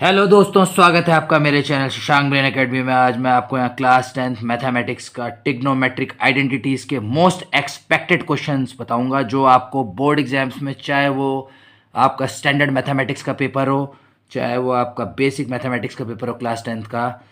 Hello दोस्तों, स्वागत है आपका मेरे चैनल शशांक ब्रेन एकेडमी में। आज मैं आपको यहाँ क्लास 10th मैथमेटिक्स का ट्रिग्नोमेट्रिक आइडेंटिटीज़ के मोस्ट एक्सपेक्टेड क्वेश्चंस बताऊंगा, जो आपको बोर्ड एग्जाम्स में, चाहे वो आपका स्टैंडर्ड मैथमेटिक्स का पेपर हो, चाहे वो आपका बेसिक मैथमेटिक्स का पेपर हो क्लास 10th का,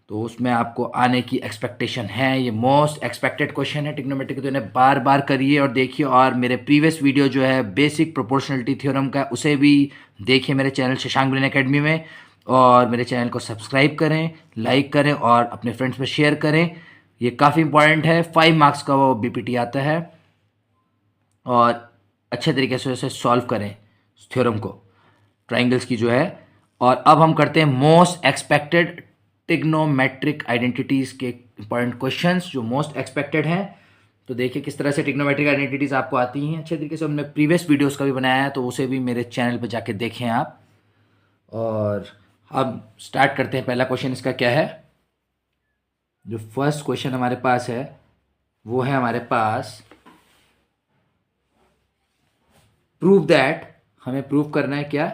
तो उसमें आपको आने की एक्सपेक्टेशन है। ये मोस्ट एक्सपेक्टेड क्वेश्चन है ट्रिग्नोमेट्री के, तो इन्हें बार बार करिए और देखिए। और मेरे प्रीवियस वीडियो जो है बेसिक प्रोपोर्शनलिटी थ्योरम का, उसे भी देखिए मेरे चैनल शशांक ब्रेन एकेडमी में। और मेरे चैनल को सब्सक्राइब करें, लाइक करें और अपने फ्रेंड्स में शेयर करें। ये काफ़ी इंपॉर्टेंट है, 5 मार्क्स का वो बीपीटी आता है। और अच्छे तरीके से उसे सॉल्व करें थ्योरम को, ट्राइंगल्स की जो है। और अब हम करते हैं मोस्ट एक्सपेक्टेड ट्रिग्नोमेट्रिक आइडेंटिटीज़ के इंपॉर्टेंट क्वेश्चंस जो मोस्ट एक्सपेक्टेड हैं। तो देखिए किस तरह से ट्रिग्नोमेट्रिक आइडेंटिटीज़ आपको आती हैं अच्छे तरीके से। हमने प्रीवियस वीडियोस का भी बनाया है, तो उसे भी मेरे चैनल पर जाके देखें आप। और अब स्टार्ट करते हैं। पहला क्वेश्चन इसका क्या है? जो फर्स्ट क्वेश्चन हमारे पास है वो है हमारे पास प्रूव दैट। हमें प्रूव करना है क्या?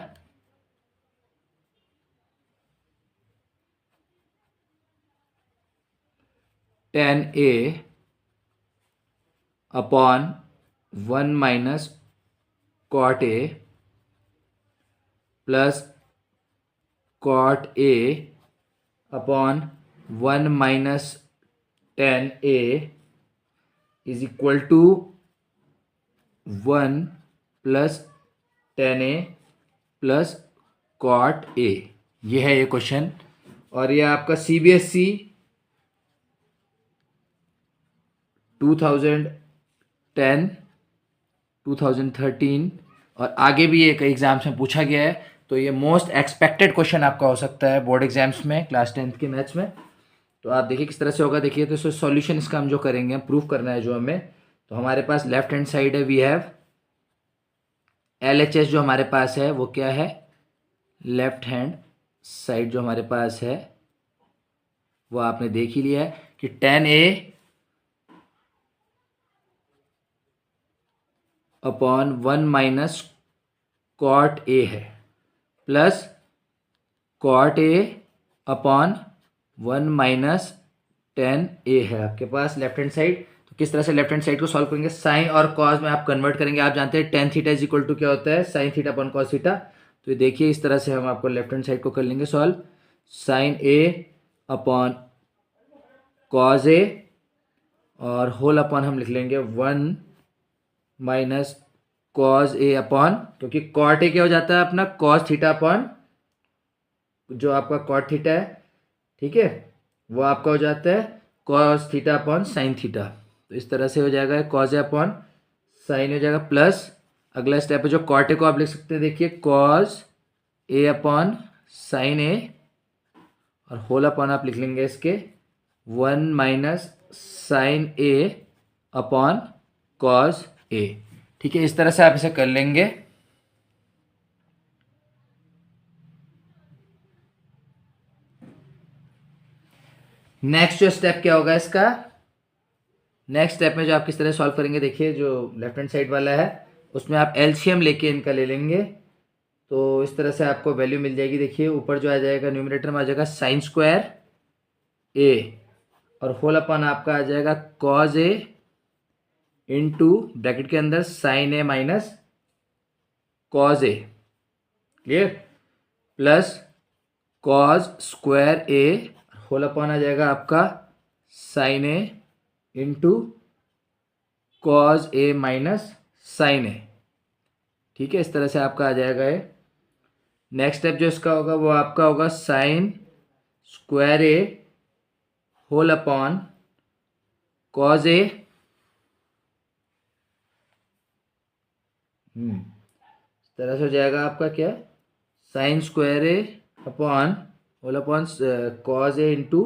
tan a upon 1 minus cot A plus cot A upon 1 minus tan a is equal to 1 plus tan a plus cot A. ये है ये क्वेश्चन। और ये आपका CBSE 2010, 2013 और आगे भी एक एग्जाम्स में पूछा गया है। तो ये मोस्ट एक्सपेक्टेड क्वेश्चन आपका हो सकता है बोर्ड एग्जाम्स में क्लास 10th के मैथ्स में। तो आप देखिए किस तरह से होगा। देखिए तो सॉल्यूशन इसका हम जो करेंगे, प्रूफ करना है जो हमें। तो हमारे पास लेफ्ट हैंड साइड है, वी हैव LHS जो हमारे पास है वो क्या है? लेफ्ट हैंड साइड जो हमारे पास है वो आपने देख ही लिया है कि tan a upon 1 minus cot a है, plus cot A upon 1 minus tan a है आपके पास लेफ्ट हैंड साइड। तो किस तरह से लेफ्ट हैंड साइड को सॉल्व करेंगे? साइन और कॉस में आप कन्वर्ट करेंगे। आप जानते हैं tan theta is equal to क्या होता है? Sine theta upon cos theta. तो ये देखिए इस तरह से हम आपको लेफ्ट हैंड साइड को कर लेंगे solve. Sign A upon cos a और होल अपॉन हम लिख लेंगे 1 माइनस कॉस ए अपॉन, क्योंकि कॉट ए क्या हो जाता है अपना? कॉस थीटा अपॉन जो आपका कॉट थीटा है, ठीक है, वो आपका हो जाता है cos theta upon sine theta. तो इस तरह से हो जाएगा कॉस ए अपॉन साइन हो जाएगा, प्लस अगला स्टेप है जो कॉट ए को आप लिख सकते हैं। देखिए कॉस ए अपॉन साइन ए और होल अपॉन आप लिख लेंगे इसके 1 minus sign A upon cos A. ठीक है, इस तरह से आप इसे कर लेंगे। नेक्स्ट जो स्टेप क्या होगा इसका? नेक्स्ट स्टेप में जो आप किस तरह सॉल्व करेंगे, देखिए जो लेफ्ट हैंड साइड वाला है उसमें आप एलसीएम लेके इनका ले लेंगे। तो इस तरह से आपको वैल्यू मिल जाएगी। देखिए ऊपर जो आ जाएगा न्यूमरेटर में आ जाएगा साइन स्क्वायर ए और होल अपॉन आपका आ जाएगा कॉज ए इंटू ब्रैकेट के अंदर sine A minus cos A, clear, plus cos square A whole upon आ जाएगा आपका sign A into cos A minus sign ए। ठीक है, इस तरह से आपका आ जाएगा ये। नेक्स्ट स्टेप जो इसका होगा वो आपका होगा sign square A whole upon cos a, इस तरह से हो जाएगा आपका क्या? Sign square A upon whole upon cos A into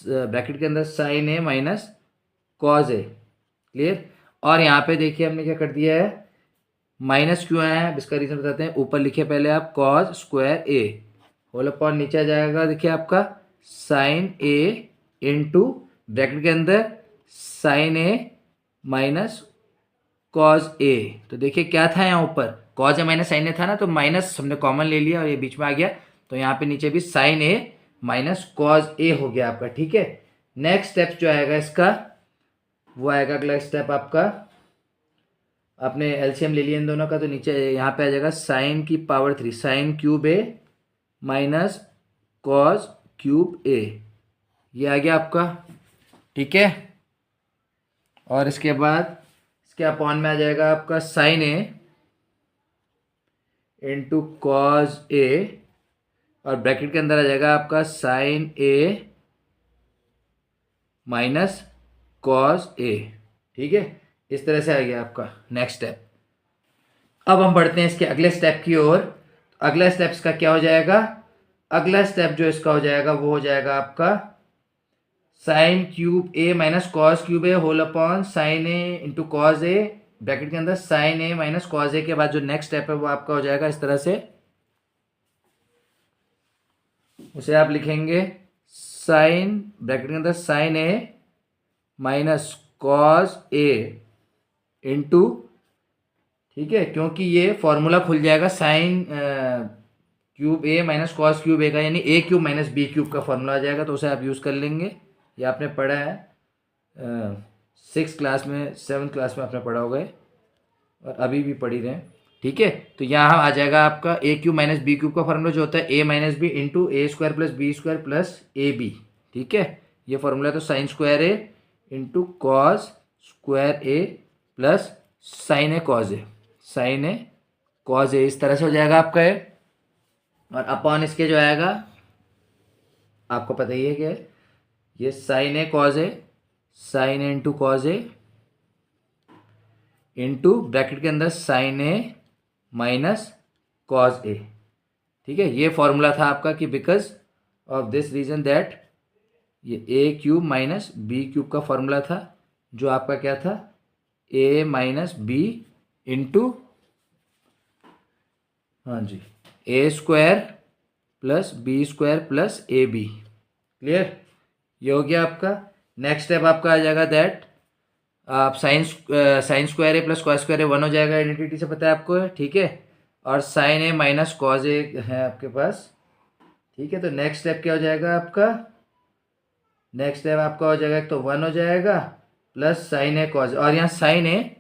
bracket के अंदर sine A minus cos A, clear. और यहाँ पे देखिए हमने क्या कर दिया है, माइनस क्यों आया है इसका रीजन बताते हैं। ऊपर लिखिए पहले आप कॉज स्क्वायर ए होल अपॉन नीचे आ जाएगा देखिए आपका साइन ए इंटू ब्रैकेट के अंदर sine A minus cos A. तो देखिए क्या था यहाँ ऊपर? कॉज ए माइनस साइन ए था ना, तो माइनस हमने कॉमन ले लिया और ये बीच में आ गया। तो यहाँ पे नीचे भी साइन ए माइनस कॉज ए हो गया आपका, ठीक है। नेक्स्ट स्टेप जो आएगा इसका, वो आएगा अगला स्टेप आपका, आपने एलसीएम ले लिया इन दोनों का, तो नीचे यहाँ पे आ जाएगा साइन की पावर 3 साइन क्यूब ए माइनस कॉज क्यूब ए, ये आ गया आपका, ठीक है। और इसके बाद इसके अपॉन में आ जाएगा आपका sign A into cos A, और ब्रैकेट के अंदर आ जाएगा आपका sign A minus cos A, ठीक है। इस तरह से आ गया आपका नेक्स्ट स्टेप। अब हम बढ़ते हैं इसके अगले स्टेप की ओर। अगला स्टेप इसका क्या हो जाएगा, अगला स्टेप जो इसका हो जाएगा वो हो जाएगा आपका sine cube A minus cause cube A whole upon sine A into cos A, bracket के अंदर साइन ए माइनस कॉज ए के बाद जो नेक्स्ट स्टेप है वो आपका हो जाएगा इस तरह से, उसे आप लिखेंगे साइन ब्रैकेट के अंदर sine A minus cos A into, ठीक है, क्योंकि ये फॉर्मूला खुल जाएगा साइन क्यूब ए माइनस कॉस क्यूब ए का, यानी ए क्यूब माइनस बी क्यूब का फॉर्मूला आ जाएगा, तो उसे आप यूज़ कर लेंगे। ये आपने पढ़ा है 6th क्लास में, 7th क्लास में आपने पढ़ा होगा और अभी भी पढ़ी रहे हैं, ठीक है। तो यहाँ आ जाएगा आपका a cube minus B cube का फॉर्मूला जो होता है a minus b into a square plus b square plus a b, ठीक है। ये फॉर्मूला तो sine square a into cos square a plus sine A cos A, sine A cos a, इस तरह से हो जाएगा आपका ये। और अपॉन इसके जो आएगा आपको पता ही है कि ये sine A cos A, sine A into cos A into bracket के अंदर sine A minus cos A, ठीक है। ये फॉर्मूला था आपका कि because of this reason that, ये A cube minus B cube का फॉर्मूला था, जो आपका क्या था ए माइनस बी इंटू, हाँ जी, a square plus b square plus a b, clear. ये हो गया आपका। नेक्स्ट स्टेप आपका आ जाएगा दैट आप sign square a plus cos square ए 1 हो जाएगा, आइडेंटिटी से पता है आपको, ठीक है। और साइन ए माइनस कॉज ए है आपके पास, ठीक है। तो नेक्स्ट स्टेप क्या हो जाएगा आपका, नेक्स्ट स्टेप आपका हो जाएगा, एक तो 1 हो जाएगा प्लस साइन ए कॉज, और यहाँ साइन ए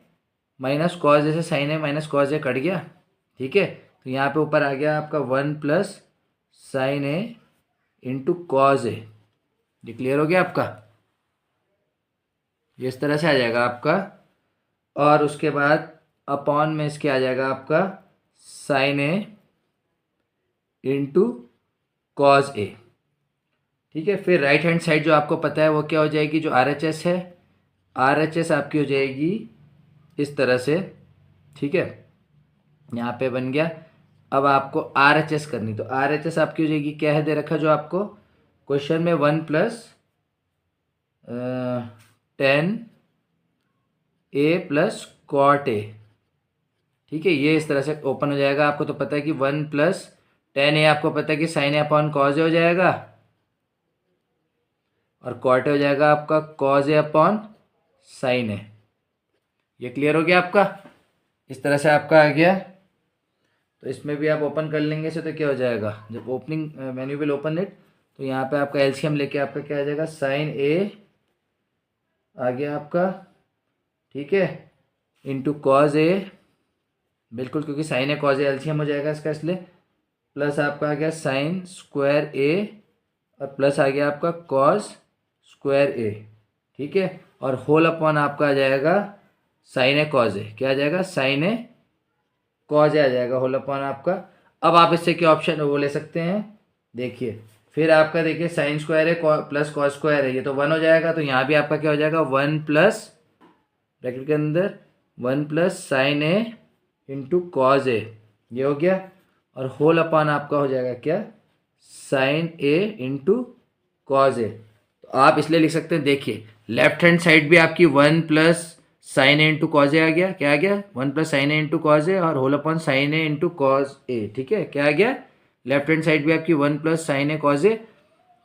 माइनस कॉज ए से sign A minus cos A cut गया, ठीक है। तो यहाँ पे ऊपर आ गया आपका 1 plus sine A into cos ए, ये क्लियर हो गया आपका। ये इस तरह से आ जाएगा आपका। और उसके बाद अपॉन में इसके आ जाएगा आपका sign A into cos A, ठीक है। फिर राइट हैंड साइड जो आपको पता है वो क्या हो जाएगी, जो आर एच एस है, आर एच एस आपकी हो जाएगी इस तरह से, ठीक है। यहाँ पे बन गया। अब आपको आर एच एस करनी, तो आर एच एस आपकी हो जाएगी, क्या है दे रखा जो आपको क्वेश्चन में 1 plus 10 A plus cot A, ठीक है। ये इस तरह से ओपन हो जाएगा। आपको तो पता है कि 1 प्लस 10 ए आपको पता है कि साइन ए अपॉन कॉज ए हो जाएगा, और कॉट ए हो जाएगा आपका कॉज ए अपॉन साइन ए। ये क्लियर हो गया आपका। इस तरह से आपका आ गया। तो इसमें भी आप ओपन कर लेंगे से, तो क्या हो जाएगा, जब opening menu will open it, तो यहाँ पे आपका एलसीएम लेके आपका क्या आ जाएगा, साइन ए आ गया आपका, ठीक है, इंटू कॉज ए, बिल्कुल, क्योंकि sine A cos A LCM हो जाएगा इसका, इसलिए प्लस आपका आ गया साइन स्क्वायर ए, और प्लस आ गया आपका कॉज स्क्वायर ए, ठीक है। और होल अपॉन आपका आ जाएगा साइन ए कॉज ए, क्या आ जाएगा, साइन ए कॉज ए आ जाएगा, होल अपॉन आपका। अब आप इससे क्या ऑप्शन वो ले सकते हैं, देखिए, फिर आपका देखिए साइन स्क्वायर है प्लस कॉस स्क्वायर है, ये तो 1 हो जाएगा। तो यहाँ भी आपका क्या हो जाएगा, 1 प्लस ब्रैकेट के अंदर 1 plus sine A into cos ए, ये हो गया। और होल अपॉन आपका हो जाएगा क्या, sign A into cos A. तो आप इसलिए लिख सकते हैं, देखिए लेफ्ट हैंड साइड भी आपकी 1 plus sine A into cos ए आ गया, क्या आ गया, 1 plus sine A into cos A, और whole upon sine A into cos A, ठीक है, क्या आ गया, लेफ्ट हैंड साइड भी आपकी 1 plus sine A cos A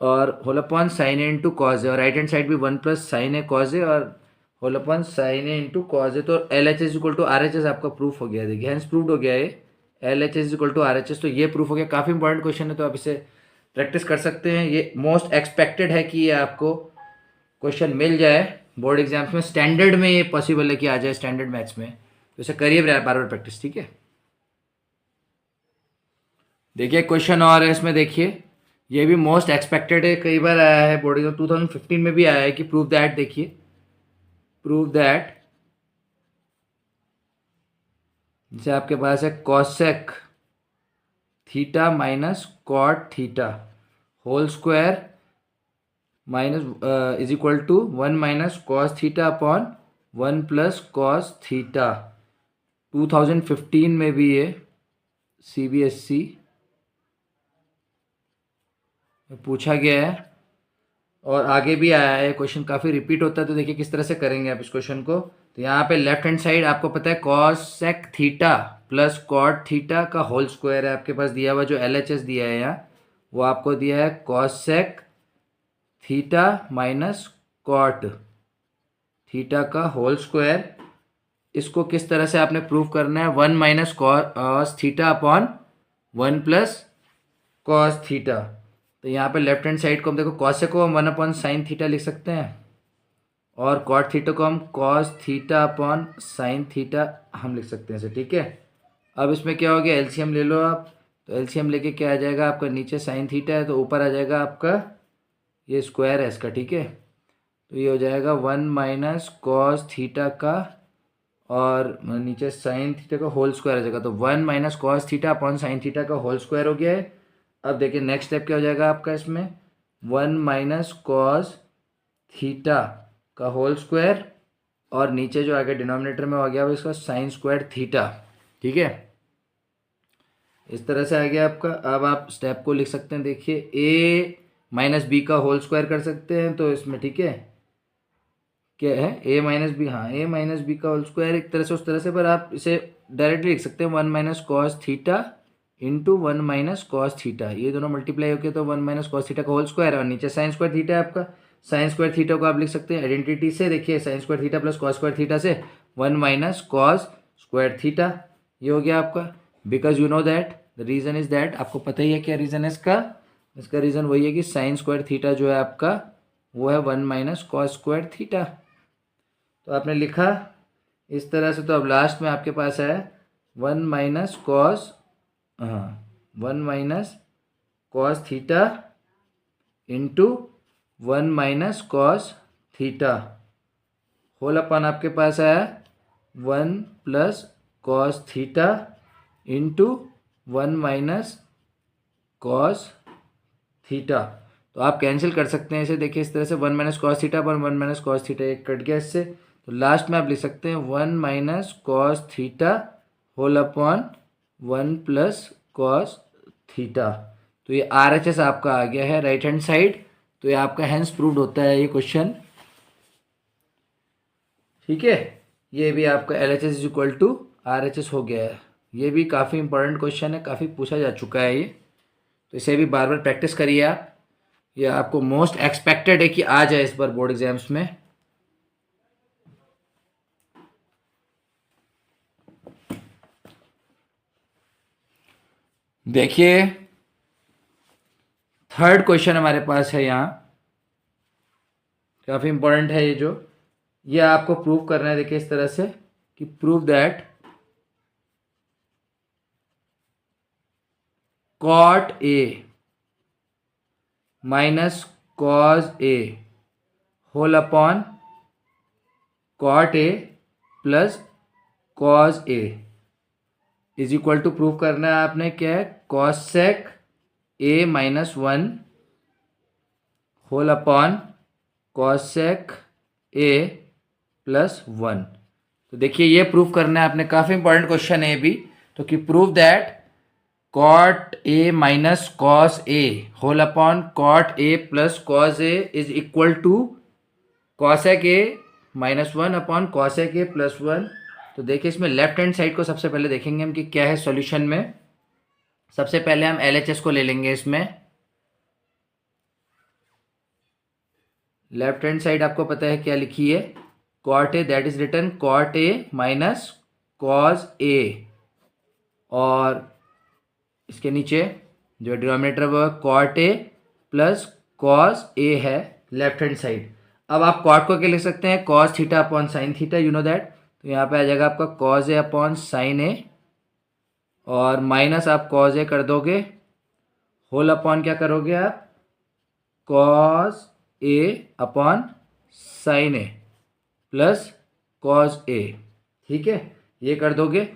और whole upon sine A into cos A, और राइट हैंड साइड भी 1 plus sine A cos A और whole upon sine A into cos A. तो L H S equal to R H S आपका proof हो गया, देखिए hence proved हो गया है L H S equal to R H S. तो ये प्रूफ हो गया, काफ़ी इंपॉर्टेंट क्वेश्चन है, तो आप इसे प्रैक्टिस कर सकते हैं। ये मोस्ट एक्सपेक्टेड है कि ये आपको क्वेश्चन मिल जाए बोर्ड एग्जाम्स में। स्टैंडर्ड में ये पॉसिबल है कि आ जाए, स्टैंडर्ड मैथ्स में। तो इसे करिए बार बार प्रैक्टिस, ठीक है। देखिए क्वेश्चन और है इसमें, देखिए ये भी मोस्ट एक्सपेक्टेड है, कई बार आया है बोर्ड एग्जाम, 2015 में भी आया है कि प्रूव दैट, देखिए प्रूव दैट, जैसे आपके पास है cosec theta minus cot theta whole square minus is equal to 1 minus cos theta upon 1 plus cos theta. 2015 में भी ये CBSE पूछा गया है और आगे भी आया है, क्वेश्चन काफ़ी रिपीट होता है। तो देखिए किस तरह से करेंगे आप इस क्वेश्चन को। तो यहाँ पे लेफ्ट हैंड साइड आपको पता है cosec theta plus cot theta का होल स्क्वायर है आपके पास दिया हुआ, जो LHS दिया है यहाँ वो आपको दिया है cosec theta minus cot theta का होल स्क्वायर। इसको किस तरह से आपने प्रूव करना है, 1 minus cos theta upon 1 plus cos theta. तो यहाँ पे लेफ्ट हैंड साइड को हम देखो, कॉसेक को हम 1 अपॉन साइन थीटा लिख सकते हैं और कॉट थीटा को हम cos theta upon sine theta हम लिख सकते हैं इसे, ठीक है। अब इसमें क्या हो गया, एलसीएम ले लो आप। तो एलसीएम लेके क्या आ जाएगा आपका, नीचे साइन थीटा है तो ऊपर आ जाएगा आपका ये स्क्वायर है इसका, ठीक है। तो ये हो जाएगा 1 माइनस कॉस थीटा का और नीचे साइन थीटा का होल स्क्वायर आ जाएगा। तो 1 minus cos theta upon sine theta का होल स्क्वायर हो गया है। अब देखिए नेक्स्ट स्टेप क्या हो जाएगा आपका इसमें, 1 माइनस कॉस थीटा का होल स्क्वायर और नीचे जो आगे डिनोमिनेटर में हो गया वो इसका साइन स्क्वायर थीटा, ठीक है। इस तरह से आ गया आपका। अब आप स्टेप को लिख सकते हैं, देखिए a माइनस बी का होल स्क्वायर कर सकते हैं तो इसमें, ठीक है, क्या है a माइनस बी, हाँ a माइनस बी का होल स्क्वायर एक तरह से उस तरह से, पर आप इसे डायरेक्टली लिख सकते हैं 1 minus cos theta into 1 minus cos theta. ये दोनों मल्टीप्लाई होकर तो 1 माइनस कॉस थीटा का होल स्क्वायर है और नीचे साइन स्क्वायर थीटा है आपका। साइन स्क्वायर थीटा को आप लिख सकते हैं आइडेंटिटी से, देखिए sine square theta plus cos square theta से 1 माइनस कॉस स्क्वायर थीटा, ये हो गया आपका। Because you know that the reason is that, आपको पता ही है क्या रीज़न है इसका। इसका रीज़न वही है कि साइन स्क्वायर थीटा जो है आपका वो है 1 माइनस कॉस स्क्वायर थीटा। तो आपने लिखा इस तरह से। तो अब लास्ट में आपके पास है 1 माइनस कॉस, हाँ 1 minus cos theta into 1 minus cos theta whole upon आपके पास आया 1 plus cos theta into 1 minus cos theta. तो आप कैंसिल कर सकते हैं इसे, देखिए इस तरह से 1 माइनस कॉस थीटा पर 1 माइनस कॉस थीटा एक कट गया इससे। तो लास्ट में आप लिख सकते हैं 1 minus cos theta whole upon 1 plus cos theta. तो ये RHS आपका आ गया है राइट हैंड साइड। तो ये आपका हैंस प्रूव्ड होता है ये क्वेश्चन, ठीक है। ये भी आपका LHS is equal to RHS हो गया है। ये भी काफ़ी इंपॉर्टेंट क्वेश्चन है, काफ़ी पूछा जा चुका है ये। तो इसे भी बार बार प्रैक्टिस करिए आप। ये आपको मोस्ट एक्सपेक्टेड है कि आ जाए इस बार बोर्ड एग्जाम्स में। देखिए थर्ड क्वेश्चन हमारे पास है यहाँ, काफ़ी इंपॉर्टेंट है ये जो, ये आपको प्रूव करना है। देखिए इस तरह से कि prove that cot A minus cos A whole upon cot A plus cos A is equal to, prove करना है आपने क्या है, cosec A minus 1 whole upon cosec A plus 1। तो देखिए ये प्रूव करना है आपने, काफ़ी इंपॉर्टेंट क्वेश्चन है ये भी। तो कि prove that cot A minus cos A whole upon cot A plus cos A is equal to cosec A minus 1 upon cosec A plus 1। तो देखिए इसमें लेफ्ट हैंड साइड को सबसे पहले देखेंगे हम कि क्या है सॉल्यूशन में। सबसे पहले हम LHS को ले लेंगे इसमें। लेफ्ट हैंड साइड आपको पता है क्या लिखी है, cot a, that is written cot A minus cos a और इसके नीचे जो डिनोमिनेटर वो cot A plus cos a है लेफ्ट हैंड साइड। अब आप कॉट को क्या लिख सकते हैं, cos theta upon sine theta, you know that. तो यहाँ पे आ जाएगा आपका कॉस ए अपॉन साइन ए, और माइनस आप कॉस ए कर दोगे, होल अपॉन क्या करोगे आप, cos A upon sine A plus cos ए, ठीक है, ये कर दोगे।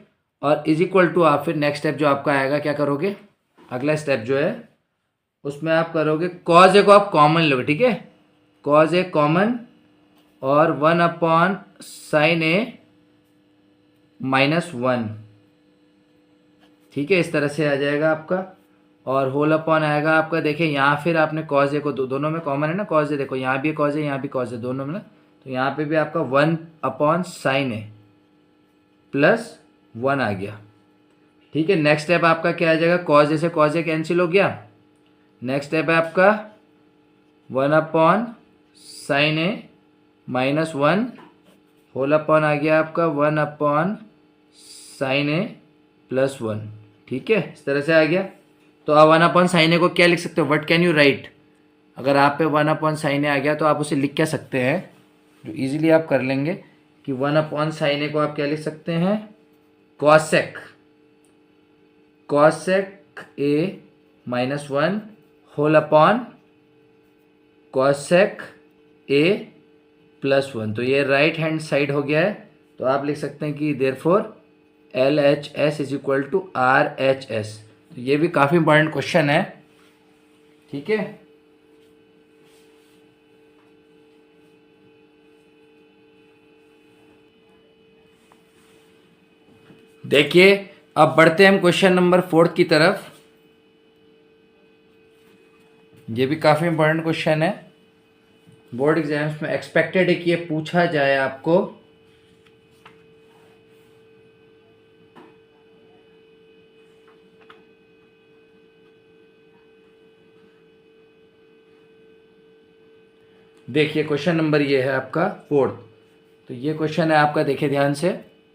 और इज इक्वल टू आप फिर नेक्स्ट स्टेप जो आपका आएगा क्या करोगे, अगला स्टेप जो है उसमें आप करोगे कॉज ए को आप कॉमन लोगे, ठीक है, कॉज ए कॉमन और 1 अपॉन साइन ए -1, ठीक है, इस तरह से आ जाएगा आपका। और होल अपॉन आएगा आपका, देखिए यहाँ फिर आपने कॉज ए को दोनों में कॉमन है ना, कॉज ए देखो यहाँ भी कॉज ए यहाँ भी कॉज ए दोनों में ना, तो यहाँ पे भी आपका 1 अपॉन साइन ए +1 आ गया, ठीक है। नेक्स्ट स्टेप आपका क्या आ जाएगा, कॉज ए से कॉज ए कैंसिल हो गया। नेक्स्ट स्टेप है आपका 1 अपॉन साइन ए -1, होल अपॉन आ गया आपका 1 अपॉन साइन ए +1, ठीक है, इस तरह से आ गया। तो आप 1 अपॉन साइन ए को क्या लिख सकते हो, व्हाट कैन यू राइट। अगर आप पे 1 अपॉन साइन ए आ गया तो आप उसे लिख क्या सकते हैं, जो इजीली आप कर लेंगे कि 1 अपॉन साइन ए को आप क्या लिख सकते हैं, cosec A -1 whole upon cosec A +1। तो ये राइट हैंड साइड हो गया है। तो आप लिख सकते हैं कि therefore LHS is equal to RHS। तो ये भी काफ़ी इंपॉर्टेंट क्वेश्चन है, ठीक है। देखिए अब बढ़ते हैं हम क्वेश्चन नंबर 4 की तरफ। ये भी काफ़ी इंपॉर्टेंट क्वेश्चन है, बोर्ड एग्जाम्स में एक्सपेक्टेड है कि ये पूछा जाए आपको। देखिए क्वेश्चन नंबर ये है आपका 4। तो ये क्वेश्चन है आपका, देखिए ध्यान से,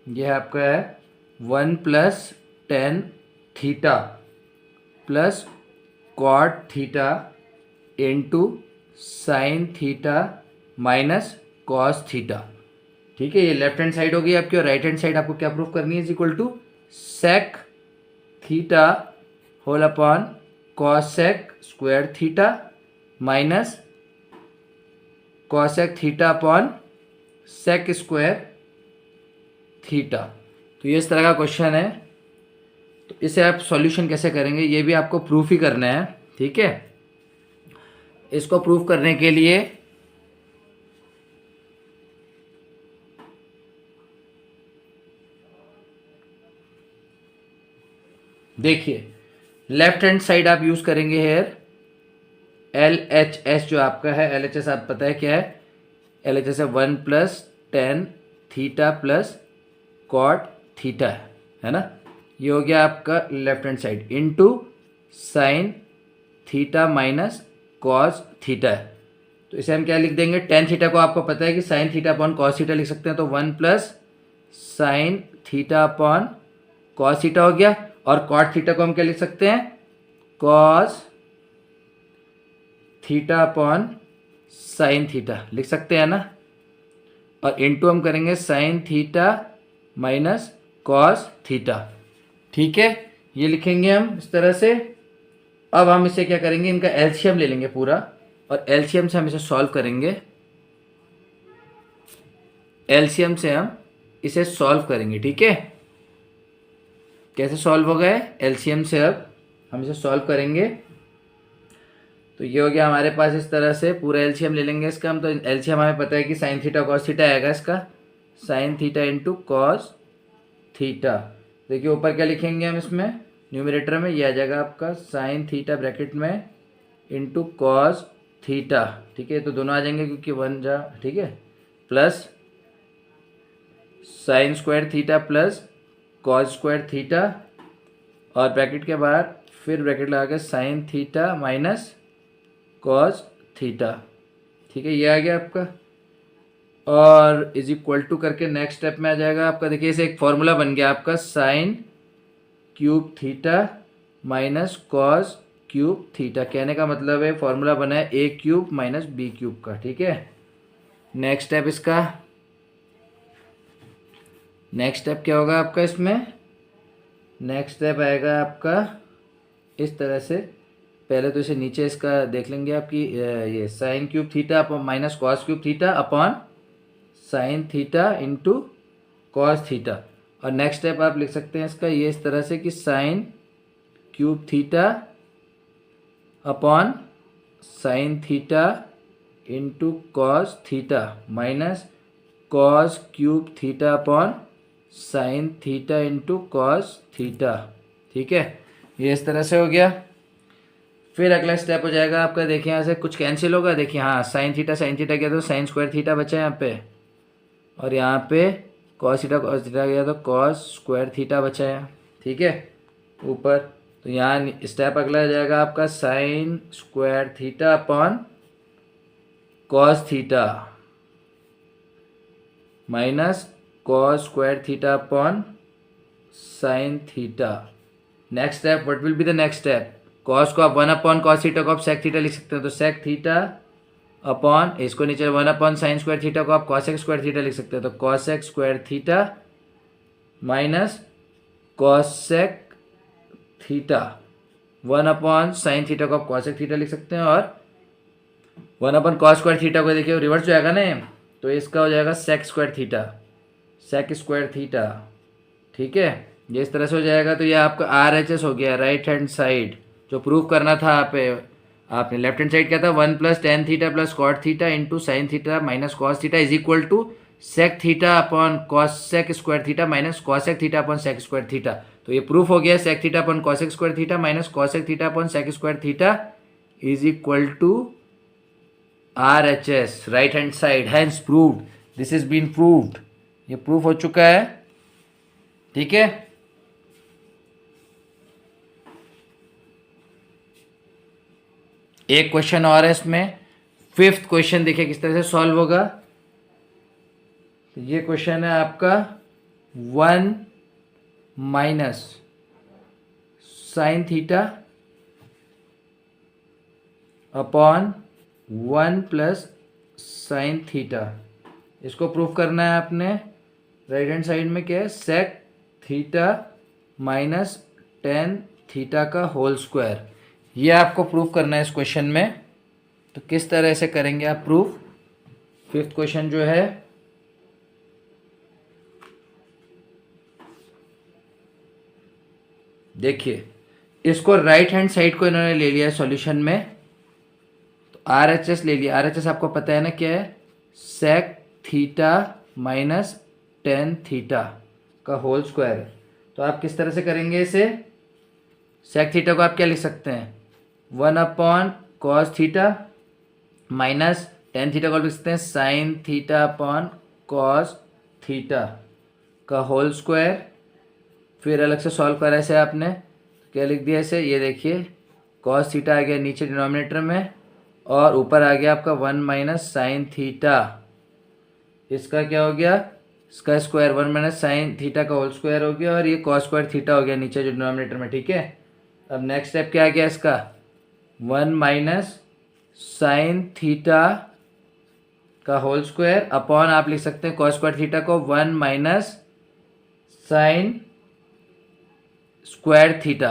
ये है आपका है 1 + tan theta plus cot theta into sine theta minus cos theta, ठीक है। ये लेफ्ट हैंड साइड होगी आपकी, और राइट हैंड साइड आपको क्या प्रूफ करनी है, is equal to sec theta whole upon cosec square theta minus cosec theta upon sec square theta. तो ये इस तरह का क्वेश्चन है। तो इसे आप सॉल्यूशन कैसे करेंगे, ये भी आपको प्रूफ ही करना है, ठीक है। इसको प्रूफ करने के लिए देखिए लेफ्ट हैंड साइड आप यूज करेंगे हेयर LHS, जो आपका है LHS आप पता है क्या है, LHS है 1 + tan theta plus cot theta, है ना। ये हो गया आपका left hand side into sine theta minus cos theta है। तो इसे हम क्या लिख देंगे, tan थीटा को आपको पता है कि sign theta upon cos theta लिख सकते हैं, तो 1 + sign theta upon cos theta हो गया। और कॉट थीटा को हम क्या लिख सकते हैं, cos theta upon sine theta लिख सकते हैं ना। और इनटू हम करेंगे sign theta minus cos theta, ठीक है, ये लिखेंगे हम इस तरह से। अब हम इसे क्या करेंगे, इनका एलसीएम ले लेंगे पूरा, और एलसीएम से हम इसे सॉल्व करेंगे। एलसीएम से हम इसे सॉल्व करेंगे, ठीक है। कैसे सॉल्व होगा, एलसीएम से अब हम इसे सॉल्व करेंगे। तो ये हो गया हमारे पास, इस तरह से पूरा एलसीएम ले लेंगे इसका हम। तो एलसीएम हमें पता है कि साइन थीटा कॉस थीटा आएगा इसका, sine theta into cos theta. देखिए ऊपर क्या लिखेंगे हम, इसमें न्यूमरेटर में ये आ जाएगा आपका साइन थीटा ब्रैकेट में इंटू कॉस थीटा, ठीक है। तो दोनों आ जाएंगे क्योंकि 1 जा, ठीक है, plus sine square theta plus cos square theta, और ब्रैकेट के बाहर फिर ब्रैकेट लगा के sign theta minus cos theta, ठीक है, ये आ गया आपका। और इज इक्वल टू करके नेक्स्ट स्टेप में आ जाएगा आपका, देखिए इसे एक फॉर्मूला बन गया आपका, sine cube theta minus cos cube theta. कहने का मतलब है फॉर्मूला बना है ए क्यूब माइनस बी क्यूब का। ठीक है, नेक्स्ट स्टेप इसका, नेक्स्ट स्टेप क्या होगा आपका इसमें, नेक्स्ट स्टेप आएगा आपका इस तरह से। पहले तो इसे नीचे इसका देख लेंगे आपकी ये sine cube theta upon minus cos cube theta upon sine theta into cos theta. और नेक्स्ट स्टेप आप लिख सकते हैं इसका ये इस तरह से कि sine cube theta upon sine theta into cos theta minus cos cube theta upon sine theta into cos theta. ठीक है, ये इस तरह से हो गया। फिर अगला स्टेप हो जाएगा आपका, देखिए यहाँ से कुछ कैंसिल होगा, देखिए हाँ साइन थीटा गया तो साइन स्क्वायर थीटा बचा यहाँ पे, और यहाँ पे कॉस थीटा गया तो कॉस स्क्वायर थीटा बचा है। ठीक है, ऊपर तो यहाँ स्टेप अगला हो जाएगा आपका sine square theta upon cos theta minus cos square theta upon sine theta. Next step, what will be the next step, cos को आप 1 अपॉन कॉस थीटा को आप सेक थीटा लिख सकते हैं, तो सेक थीटा अपॉन इसको नीचे 1 अपॉन साइन स्क्वायर थीटा को आप कॉसेक स्क्वायर थीटा लिख सकते हैं, तो cosec square theta minus cosec theta. 1 upon sine theta को आप कॉसेक थीटा लिख सकते हैं, और 1 अपॉन कॉस स्क्वायर थीटा को देखिए रिवर्स हो जाएगा ना, तो इसका हो जाएगा sec square theta, sec square theta. ठीक है, ये इस तरह से हो जाएगा। तो ये आपका RHS हो गया, राइट हैंड साइड। जो प्रूव करना था आपने लेफ्ट हैंड साइड क्या था, 1 plus tan theta plus cot theta into sine theta minus cos theta is equal to sec theta upon cosec square theta minus cosec theta upon sec square theta. तो ये proof हो गया, sec theta upon cosec square theta minus cosec theta upon sec square theta is equal to RHS, right hand side, hence proved, this is been proved, ये proof हो चुका है। ठीक है, एक क्वेश्चन और है इसमें, फिफ्थ क्वेश्चन देखिए किस तरह से सॉल्व होगा। ये क्वेश्चन है आपका 1 minus sine theta upon 1 plus sine theta. इसको प्रूफ करना है आपने, राइट हैंड साइड में क्या है, sec theta minus tan theta का होल स्क्वायर। ये आपको प्रूफ करना है इस क्वेश्चन में। तो किस तरह से करेंगे आप प्रूफ, फिफ्थ क्वेश्चन जो है, देखिए इसको राइट हैंड साइड को इन्होंने ले लिया सॉल्यूशन में, तो RHS ले लिया। RHS आपको पता है ना क्या है, sec theta minus tan theta का होल स्क्वायर। तो आप किस तरह से करेंगे इसे, सेक थीटा को आप क्या लिख सकते हैं, 1 upon cos theta minus tan theta को लिख सकते हैं sign theta upon cos theta का होल स्क्वायर। फिर अलग से सॉल्व करा ऐसे आपने, क्या लिख दिया ऐसे, ये देखिए कॉस थीटा आ गया नीचे डिनोमिनेटर में, और ऊपर आ गया आपका 1 माइनस साइन थीटा, इसका क्या हो गया, इसका स्क्वायर 1 माइनस साइन थीटा का होल स्क्वायर हो गया, और ये कॉस स्क्वायर थीटा हो गया नीचे जो डिनोमिनेटर में। ठीक है, अब नेक्स्ट स्टेप क्या आ गया इसका, 1 माइनस साइन थीटा का होल स्क्वायर अपॉन आप लिख सकते हैं कॉस स्क्वायर थीटा को 1 minus sine square theta.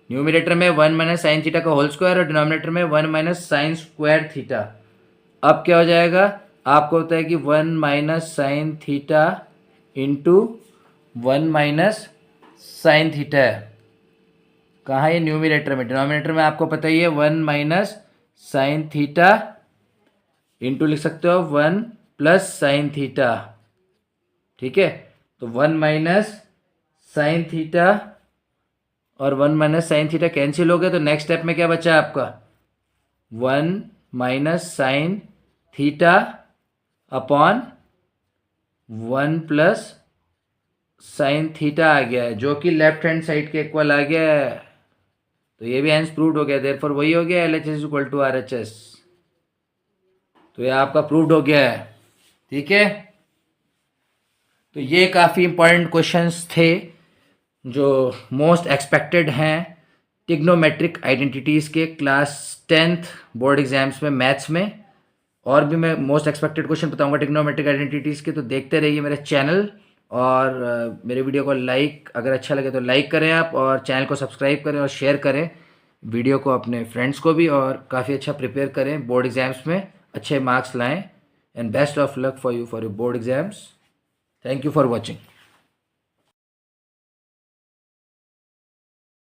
Numerator में 1 माइनस साइन थीटा का होल स्क्वायर और डिनोमिनेटर में 1 माइनस साइन स्क्वायर थीटा। अब क्या हो जाएगा, आपको होता है कि 1 minus sine theta into 1 minus sine theta है, कहाँ है न्यूमिनेटर में, डिनोमिनेटर में आपको पता ही है 1 माइनस साइन थीटा इंटू लिख सकते हो 1 प्लस साइन थीटा। ठीक है, तो 1 माइनस साइन थीटा और 1 माइनस साइन थीटा कैंसिल हो गया, तो नेक्स्ट स्टेप में क्या बचा आपका, 1 minus sine theta upon 1 plus sine theta आ गया है, जो कि लेफ्ट हैंड साइड के इक्वल आ गया है। तो ये भी हैंस प्रूव्ड हो गया, देयरफॉर वही हो गया LHS is equal to RHS। तो ये आपका प्रूव्ड हो गया है। ठीक है, तो ये काफ़ी इंपॉर्टेंट क्वेश्चंस थे जो मोस्ट एक्सपेक्टेड हैं टिग्नोमेट्रिक आइडेंटिटीज़ के क्लास 10th बोर्ड एग्जाम्स में मैथ्स में। और भी मैं मोस्ट एक्सपेक्टेड क्वेश्चन बताऊंगा टिग्नोमेट्रिक आइडेंटिटीज़ के, तो देखते रहिए मेरे चैनल। और मेरे वीडियो को लाइक, अगर अच्छा लगे तो लाइक करें आप, और चैनल को सब्सक्राइब करें और शेयर करें वीडियो को अपने फ्रेंड्स को भी। और काफ़ी अच्छा प्रिपेयर करें बोर्ड एग्जाम्स में, अच्छे मार्क्स लाएं। And best of luck for you for your board exams. Thank you for watching.